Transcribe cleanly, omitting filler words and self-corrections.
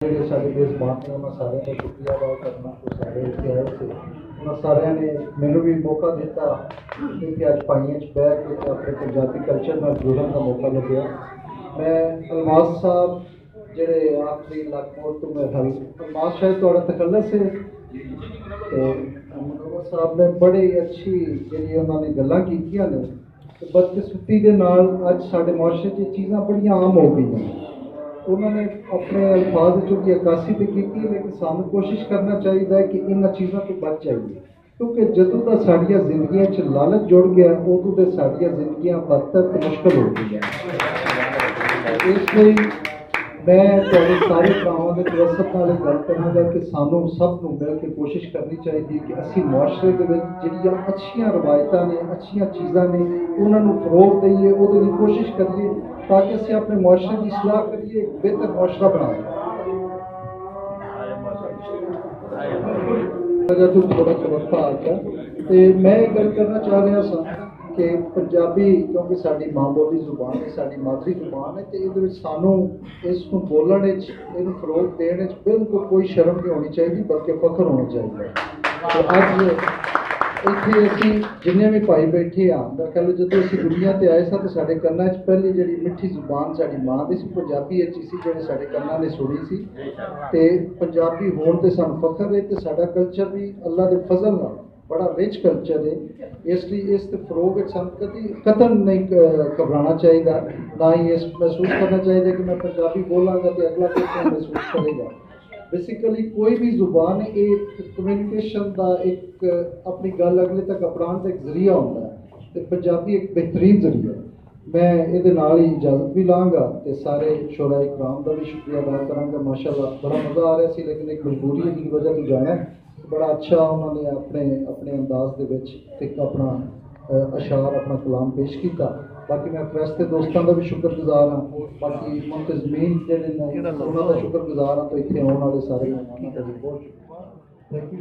ਜਿਹੜੇ ਸਾਡੇ ਮੇਜ਼ਬਾਨ ਨੇ ਉਹਨਾਂ ਸਾਰਿਆਂ ਦਾ ਸ਼ੁਕਰੀਆ ਅਦਾ ਕਰਨਾ ਕਿ ਸਾਰੇ ਇੱਥੇ ਆਏ ਸੀ। ਉਹਨਾਂ ਸਾਰਿਆਂ ਨੇ ਮੈਨੂੰ ਵੀ ਮੌਕਾ ਦਿੱਤਾ ਕਿ ਅੱਜ ਪਾਈਆਂ 'ਚ ਬਹਿ ਕੇ ਆਪਣੇ ਪੰਜਾਬੀ ਕਲਚਰ ਨਾਲ ਜੁੜਨ ਦਾ ਮੌਕਾ ਲੱਗਿਆ। ਮੈਂ ਅਲਮਾਸ ਸਾਹਿਬ ਜਿਹੜੇ ਆਖਰੀ ਲਾਗਪੁਰ ਤੋਂ ਮੈਂ ਅਲਮਾਸ ਸ਼ਾਇਦ ਤੁਹਾਡਾ ਤਖੱਲਸ ਹੈ ਤੇ ਮੁਨੱਵਰ ਸਾਹਿਬ ਨੇ ਬੜੀ ਅੱਛੀ ਜਿਹੜੀ ਉਹਨਾਂ ਨੇ ਗੱਲਾਂ ਕੀਤੀਆਂ ਨੇ। ਬਦਕਿਸਮਤੀ ਦੇ ਨਾਲ ਅੱਜ ਸਾਡੇ ਮੁਆਸ਼ਰੇ 'ਚ ਚੀਜ਼ਾਂ ਬੜੀਆਂ ਆਮ ਹੋ ਗਈਆਂ। उन्होंने अपने अल्फाज की अक्सी तो की, लेकिन सानू कोशिश करना चाहिए कि इन चीज़ों तो बच जाइए, क्योंकि जदों का साड़ियाँ जिंदगियों च लालच जुड़ गया उदों तो साड़ियाँ जिंदगियाँ बदतर मुश्किल हो गई। इसलिए मैं तुहाडे सारे भरावां दे तवसत नाल गल करांगा कि सानू सब नूं मिल के कोशिश करनी चाहिए कि असीं मुआशरे दे विच जिहड़ियां अच्छियां रवायतां ने अच्छियां चीज़ां ने उन्हां नूं फरोग दईए, उहदे लई कोशिश करिए ताकि असीं अपने मुआशरे की सलाह करिए, बेहतर मुआशरा बनाइए। तो थोड़ा सा वक्फा आ गया तो मैं गल करना चाह रहा सा कि पंजाबी क्योंकि साड़ी माँ बोली जुबान है, साड़ी मादरी जुबान है, तो ये सानू इसको बोलने इन फरोग देने बिल्कुल कोई शर्म नहीं होनी चाहिए, बल्कि फख्र होना चाहिए। तो अज इतने असी जिन्हें भी भाई बैठे हाँ, मैं ख्याल जो असी दुनिया से आए तो साढ़े कन्ना पहली जी मिठी जुबान साड़ी माँ की सी, पंजाबी अच्छी सी जो साढ़े कन्ना ने सुनी सी। तो पंजाबी होने से सानू फख्र है, तो साडा कल्चर भी अल्लाह के फजल नाल बड़ा रिच कल्चर है। इसलिए इस फरोग कभी कतन नहीं घबराना चाहिए, ना ही इस महसूस करना चाहिए कि मैं पंजाबी बोलांगा तो अगला किस महसूस करेगा। बेसिकली कोई भी जुबान एक कम्यूनिकेशन का एक अपनी गल अगले तक अपनाने का एक जरिया होता है, तो पंजाबी एक बेहतरीन जरिया। मैं ये ही इजाजत भी लाँगा तो सारे शोरा इकराम का भी शुक्रिया अदा कराँगा। माशाअल्लाह बड़ा मज़ा आ रहा सी, लेकिन एक मजबूरी की वजह तो जाना है। बड़ा अच्छा उन्होंने अपने अपने अंदाज के अपना अशार अपना कलाम पेश किया। बाकी मैं प्रेस के दोस्तों का भी शुक्रगुजार हाँ, बाकी मुंतजमीन जो शुक्रगुजार हाँ, तो इतने आने वाले सारे मेहमानों का भी बहुत शुक्रिया। Thank you.